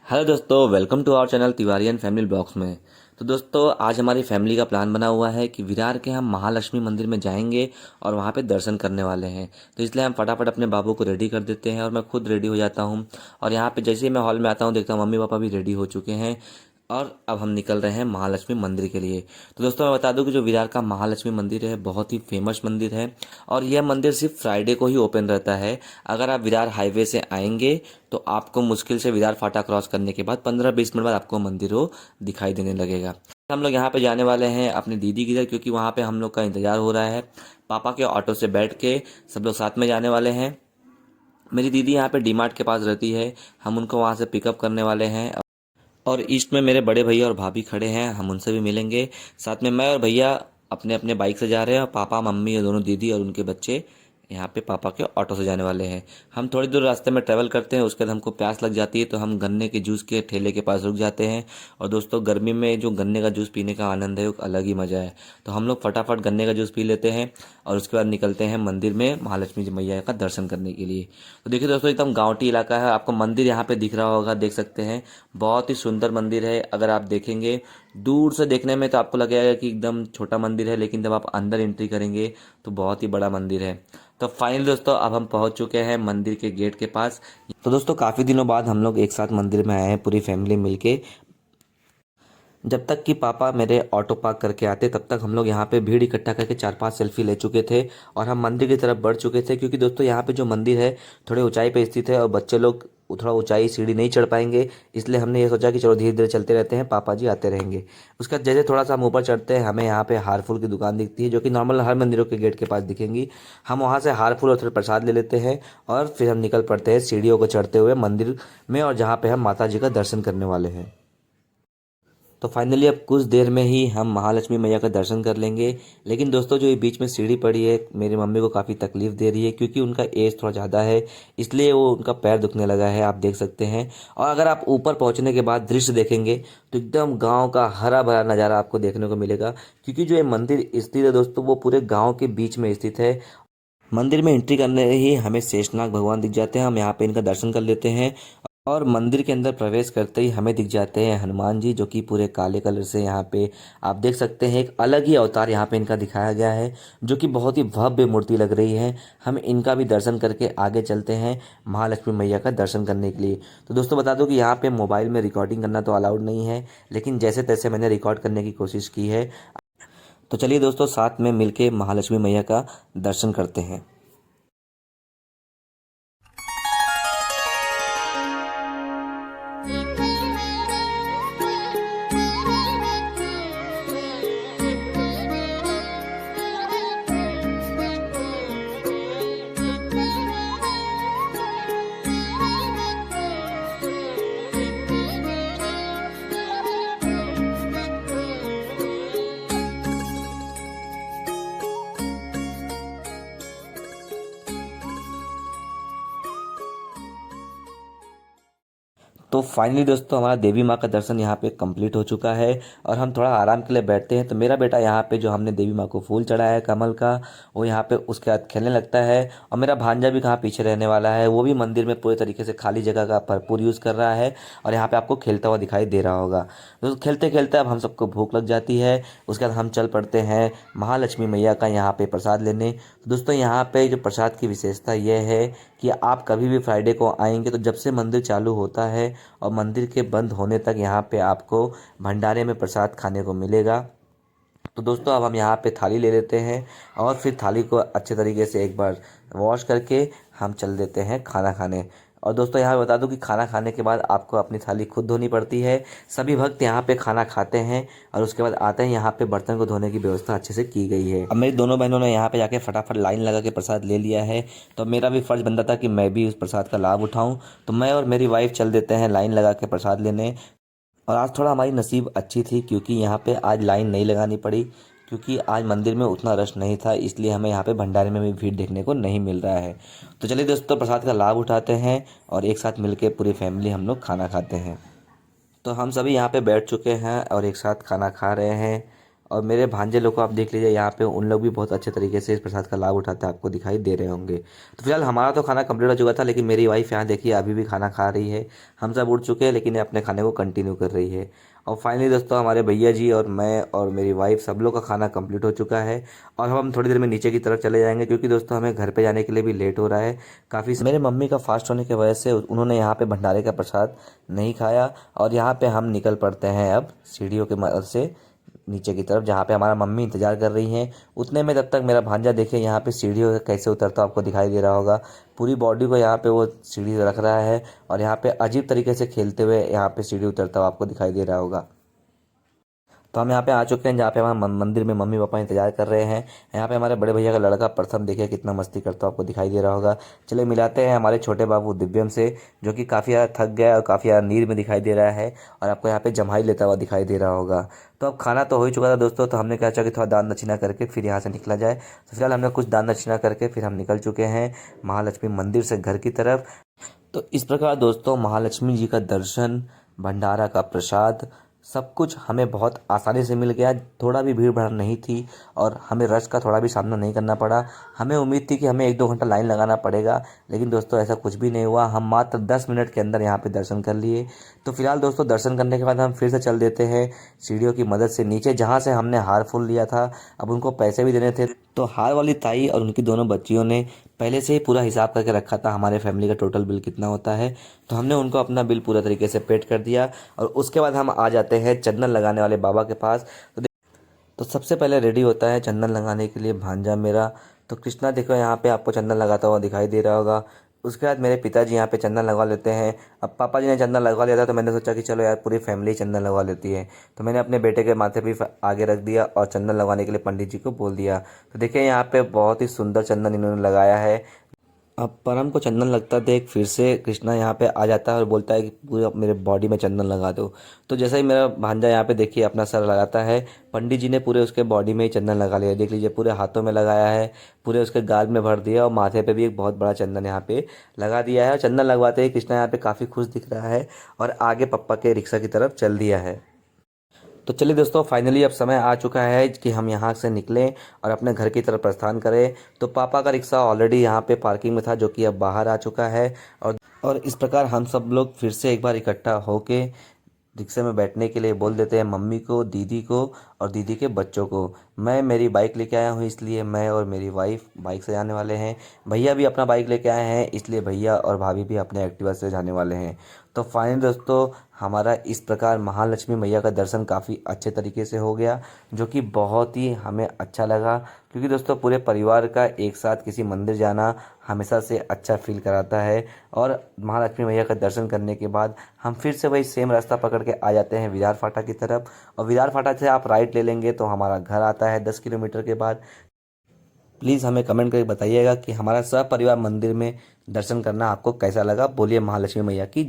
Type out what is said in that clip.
Hello दोस्तों, welcome to our channel Tiwari and family blogs में। तो दोस्तों, आज हमारी फैमिली का प्लान बना हुआ है कि विरार के हम महालक्ष्मी मंदिर में जाएंगे और वहाँ पे दर्शन करने वाले हैं। तो इसलिए हम फटाफट अपने बाबू को रेडी कर देते हैं और मैं खुद रेडी हो जाता हूँ। और यहाँ पे जैसे ही मैं हॉल में आता हूँ देखता हूँ मम्मी पापा भी रेडी हो चुके हैं और अब हम निकल रहे हैं महालक्ष्मी मंदिर के लिए। तो दोस्तों, मैं बता दूं कि जो विरार का महालक्ष्मी मंदिर है बहुत ही फेमस मंदिर है और यह मंदिर सिर्फ फ्राइडे को ही ओपन रहता है। अगर आप विरार हाईवे से आएंगे तो आपको मुश्किल से विरार फाटा क्रॉस करने के बाद 15-20 मिनट बाद आपको मंदिर वो दिखाई देने लगेगा। हम लोग यहाँ पे जाने वाले हैं अपनी दीदी की घर, क्योंकि वहाँ पे हम लोग का इंतजार हो रहा है। पापा के ऑटो से बैठ के सब लोग साथ में जाने वाले हैं। मेरी दीदी यहाँ पे डीमार्ट के पास रहती है, हम उनको वहाँ से पिकअप करने वाले हैं। और ईस्ट में मेरे बड़े भैया और भाभी खड़े हैं, हम उनसे भी मिलेंगे। साथ में मैं और भैया अपने अपने बाइक से जा रहे हैं और पापा मम्मी और दोनों दीदी और उनके बच्चे यहाँ पे पापा के ऑटो से जाने वाले हैं। हम थोड़ी दूर रास्ते में ट्रैवल करते हैं, उसके बाद हमको प्यास लग जाती है तो हम गन्ने के जूस के ठेले के पास रुक जाते हैं। और दोस्तों, गर्मी में जो गन्ने का जूस पीने का आनंद है वो अलग ही मज़ा है। तो हम लोग फटाफट गन्ने का जूस पी लेते हैं और उसके बाद निकलते हैं मंदिर में महालक्ष्मी जी मैया का दर्शन करने के लिए। तो देखिए दोस्तों, एकदम गाँवटी इलाका है, आपको मंदिर यहाँ पे दिख रहा होगा, देख सकते हैं। बहुत ही सुंदर मंदिर है। अगर आप देखेंगे दूर से देखने में तो आपको लगेगा कि एकदम छोटा मंदिर है, लेकिन जब आप अंदर एंट्री करेंगे तो बहुत ही बड़ा मंदिर है। तो फाइनली दोस्तों, अब हम पहुंच चुके हैं मंदिर के गेट के पास। तो दोस्तों, काफ़ी दिनों बाद हम लोग एक साथ मंदिर में आए हैं पूरी फैमिली मिलके। जब तक कि पापा मेरे ऑटो पार्क करके आते तब तक हम लोग यहाँ पे भीड़ इकट्ठा करके 4-5 सेल्फी ले चुके थे और हम मंदिर की तरफ बढ़ चुके थे, क्योंकि दोस्तों यहाँ पे जो मंदिर है थोड़े ऊंचाई पे स्थित है और बच्चे लोग थोड़ा ऊंचाई सीढ़ी नहीं चढ़ पाएंगे। इसलिए हमने ये सोचा कि चलो धीरे धीरे चलते रहते हैं, पापा जी आते रहेंगे। उसके बाद जैसे थोड़ा सा हम ऊपर चढ़ते हैं हमें यहाँ पे हार फूल की दुकान दिखती है, जो कि नॉर्मल हर मंदिरों के गेट के पास दिखेंगी। हम वहाँ से हार फूल और थोड़ा प्रसाद ले लेते हैं और फिर हम निकल पड़ते हैं सीढ़ियों को चढ़ते हुए मंदिर में, और जहाँ पे हम माता जी का दर्शन करने वाले हैं। तो फाइनली अब कुछ देर में ही हम महालक्ष्मी मैया का दर्शन कर लेंगे। लेकिन दोस्तों, जो ये बीच में सीढ़ी पड़ी है मेरी मम्मी को काफ़ी तकलीफ दे रही है, क्योंकि उनका एज थोड़ा ज़्यादा है, इसलिए वो उनका पैर दुखने लगा है, आप देख सकते हैं। और अगर आप ऊपर पहुंचने के बाद दृश्य देखेंगे तो एकदम गांव का हरा भरा नज़ारा आपको देखने को मिलेगा, क्योंकि जो ये मंदिर स्थित है दोस्तों वो पूरे गाँव के बीच में स्थित है। मंदिर में एंट्री करने ही हमें शेषनाग भगवान दिख जाते हैं, हम यहाँ पे इनका दर्शन कर लेते हैं। और मंदिर के अंदर प्रवेश करते ही हमें दिख जाते हैं हनुमान जी, जो कि पूरे काले कलर से यहाँ पे आप देख सकते हैं। एक अलग ही अवतार यहाँ पे इनका दिखाया गया है, जो कि बहुत ही भव्य मूर्ति लग रही है। हम इनका भी दर्शन करके आगे चलते हैं महालक्ष्मी मैया का दर्शन करने के लिए। तो दोस्तों, बता दो कि यहाँ पे मोबाइल में रिकॉर्डिंग करना तो अलाउड नहीं है, लेकिन जैसे तैसे मैंने रिकॉर्ड करने की कोशिश की है। तो चलिए दोस्तों, साथ में मिलके महालक्ष्मी मैया का दर्शन करते हैं। तो फाइनली दोस्तों, हमारा देवी माँ का दर्शन यहाँ पे कंप्लीट हो चुका है और हम थोड़ा आराम के लिए बैठते हैं। तो मेरा बेटा यहाँ पे जो हमने देवी माँ को फूल चढ़ाया है कमल का, वो यहाँ पे उसके बाद खेलने लगता है। और मेरा भांजा भी कहाँ पीछे रहने वाला है, वो भी मंदिर में पूरे तरीके से खाली जगह का भरपूर यूज़ कर रहा है और यहाँ पे आपको खेलता हुआ दिखाई दे रहा होगा। दोस्तों, खेलते खेलते अब हम सबको भूख लग जाती है। उसके बाद हम चल पड़ते हैं महालक्ष्मी मैया का यहाँ पे प्रसाद लेने। तो दोस्तों, यहाँ पे जो प्रसाद की विशेषता यह है कि आप कभी भी फ्राइडे को आएंगे तो जब से मंदिर चालू होता है और मंदिर के बंद होने तक यहाँ पे आपको भंडारे में प्रसाद खाने को मिलेगा। तो दोस्तों, अब हम यहाँ पे थाली ले लेते हैं और फिर थाली को अच्छे तरीके से एक बार वॉश करके हम चल देते हैं खाना खाने। और दोस्तों, यहाँ बता दूं कि खाना खाने के बाद आपको अपनी थाली खुद धोनी पड़ती है। सभी भक्त यहाँ पे खाना खाते हैं और उसके बाद आते हैं, यहाँ पे बर्तन को धोने की व्यवस्था अच्छे से की गई है। अब मेरी दोनों बहनों ने यहाँ पे जाके फटाफट लाइन लगा के प्रसाद ले लिया है, तो मेरा भी फर्ज बनता था कि मैं भी उस प्रसाद का लाभ उठाऊँ। तो मैं और मेरी वाइफ चल देते हैं लाइन लगा के प्रसाद लेने। और आज थोड़ा हमारी नसीब अच्छी थी, क्योंकि यहाँ पे आज लाइन नहीं लगानी पड़ी, क्योंकि आज मंदिर में उतना रश नहीं था, इसलिए हमें यहाँ पे भंडारे में भी भीड़ देखने को नहीं मिल रहा है। तो चलिए दोस्तों, प्रसाद का लाभ उठाते हैं और एक साथ मिलके पूरी फैमिली हम लोग खाना खाते हैं। तो हम सभी यहाँ पे बैठ चुके हैं और एक साथ खाना खा रहे हैं। और मेरे भांजे लोग को आप देख लीजिए, यहाँ पे उन लोग भी बहुत अच्छे तरीके से इस प्रसाद का लाभ उठाते हैं, आपको दिखाई दे रहे होंगे। तो फिलहाल हमारा तो खाना कंप्लीट हो चुका था, लेकिन मेरी वाइफ यहाँ देखिए अभी भी खाना खा रही है। हम सब उठ चुके हैं, लेकिन ये अपने खाने को कंटिन्यू कर रही है। और फाइनली दोस्तों हमारे भैया जी और मैं और मेरी वाइफ सब लोग का खाना कंप्लीट हो चुका है। और हम थोड़ी देर में नीचे की तरफ चले जाएंगे, क्योंकि दोस्तों हमें घर पे जाने के लिए भी लेट हो रहा है काफ़ी। मेरे मम्मी का फास्ट होने की वजह से उन्होंने यहाँ पे भंडारे का प्रसाद नहीं खाया, और यहाँ पे हम निकल पड़ते हैं अब सीढ़ियों की मदद से नीचे की तरफ, जहाँ पे हमारा मम्मी इंतजार कर रही हैं। उतने में तब तक मेरा भांजा देखिए यहाँ पे सीढ़ियों से कैसे उतरता आपको दिखाई दे रहा होगा। पूरी बॉडी को यहाँ पे वो सीढ़ी रख रहा है, और यहाँ पे अजीब तरीके से खेलते हुए यहाँ पे सीढ़ी उतरता हुआ आपको दिखाई दे रहा होगा। तो हम यहाँ पे आ चुके हैं, जहाँ पे हमारे मंदिर में मम्मी पापा इंतजार कर रहे हैं। यहाँ पे हमारे बड़े भैया का लड़का प्रथम देखिए कितना मस्ती करता आपको दिखाई दे रहा होगा। चलिए मिलाते हैं हमारे छोटे बाबू दिव्यम से, जो कि काफ़ी ज़्यादा थक गया है और काफ़ी ज़्यादा नींद में दिखाई दे रहा है, और आपको यहाँ पे जम्हाई लेता हुआ दिखाई दे रहा होगा। तो अब खाना तो हो ही चुका था दोस्तों, तो हमने क्या चाहा कि थोड़ा दान दक्षिणा करके फिर यहाँ से निकला जाए। तो फिलहाल हमने कुछ दान दक्षिणा करके फिर हम निकल चुके हैं महालक्ष्मी मंदिर से घर की तरफ। तो इस प्रकार दोस्तों महालक्ष्मी जी का दर्शन, भंडारा का प्रसाद, सब कुछ हमें बहुत आसानी से मिल गया। थोड़ा भी भीड़ भाड़ नहीं थी, और हमें रश का थोड़ा भी सामना नहीं करना पड़ा। हमें उम्मीद थी कि हमें 1-2 घंटा लाइन लगाना पड़ेगा, लेकिन दोस्तों ऐसा कुछ भी नहीं हुआ। हम मात्र 10 मिनट के अंदर यहाँ पे दर्शन कर लिए। तो फिलहाल दोस्तों दर्शन करने के बाद हम फिर से चल देते हैं सीढ़ियों की मदद से नीचे, जहाँ से हमने हार फूल लिया था। अब उनको पैसे भी देने थे, तो हार वाली ताई और उनकी दोनों बच्चियों ने पहले से ही पूरा हिसाब करके रखा था हमारे फैमिली का टोटल बिल कितना होता है। तो हमने उनको अपना बिल पूरा तरीके से पेड कर दिया, और उसके बाद हम आ जाते हैं चंदन लगाने वाले बाबा के पास। तो सबसे पहले रेडी होता है चंदन लगाने के लिए भांजा मेरा। तो कृष्णा देखो यहाँ पे आपको चंदन लगाता हुआ दिखाई दे रहा होगा। उसके बाद मेरे पिताजी यहाँ पे चंदन लगवा लेते हैं। अब पापा जी ने चंदन लगवा लिया था, तो मैंने सोचा कि चलो यार पूरी फैमिली चंदन लगवा लेती है। तो मैंने अपने बेटे के माथे भी आगे रख दिया और चंदन लगवाने के लिए पंडित जी को बोल दिया। तो देखिए यहाँ पे बहुत ही सुंदर चंदन इन्होंने लगाया है। अब परम को चंदन लगता देख फिर से कृष्णा यहाँ पे आ जाता है और बोलता है कि पूरे मेरे बॉडी में चंदन लगा दो। तो जैसा ही मेरा भांजा यहाँ पे देखिए अपना सर लगाता है, पंडित जी ने पूरे उसके बॉडी में ही चंदन लगा लिया। देख लीजिए पूरे हाथों में लगाया है, पूरे उसके गाल में भर दिया, और माथे पे भी एक बहुत बड़ा चंदन यहाँ पे लगा दिया है। और चंदन लगवाते ही कृष्णा यहाँ पे काफ़ी खुश दिख रहा है, और आगे पप्पा के रिक्शा की तरफ चल दिया है। तो चलिए दोस्तों फाइनली अब समय आ चुका है कि हम यहाँ से निकलें और अपने घर की तरफ प्रस्थान करें। तो पापा का रिक्शा ऑलरेडी यहाँ पे पार्किंग में था, जो कि अब बाहर आ चुका है। और इस प्रकार हम सब लोग फिर से एक बार इकट्ठा होके रिक्शे में बैठने के लिए बोल देते हैं मम्मी को, दीदी को और दीदी के बच्चों को। मैं मेरी बाइक लेके आया हूँ, इसलिए मैं और मेरी वाइफ बाइक से जाने वाले हैं। भैया भी अपना बाइक लेके आए हैं, इसलिए भैया और भाभी भी अपने एक्टिवा से जाने वाले हैं। तो फाइनली दोस्तों हमारा इस प्रकार महालक्ष्मी मैया का दर्शन काफ़ी अच्छे तरीके से हो गया, जो कि बहुत ही हमें अच्छा लगा। क्योंकि दोस्तों पूरे परिवार का एक साथ किसी मंदिर जाना हमेशा से अच्छा फील कराता है। और महालक्ष्मी मैया का दर्शन करने के बाद हम फिर से वही सेम रास्ता पकड़ के आ जाते हैं विरार फाटा की तरफ। और विरार फाटा से आप राइट ले लेंगे तो हमारा घर आता है 10 किलोमीटर के बाद। प्लीज़ हमें कमेंट करके बताइएगा कि हमारा सपरिवार मंदिर में दर्शन करना आपको कैसा लगा। बोलिए महालक्ष्मी मैया की।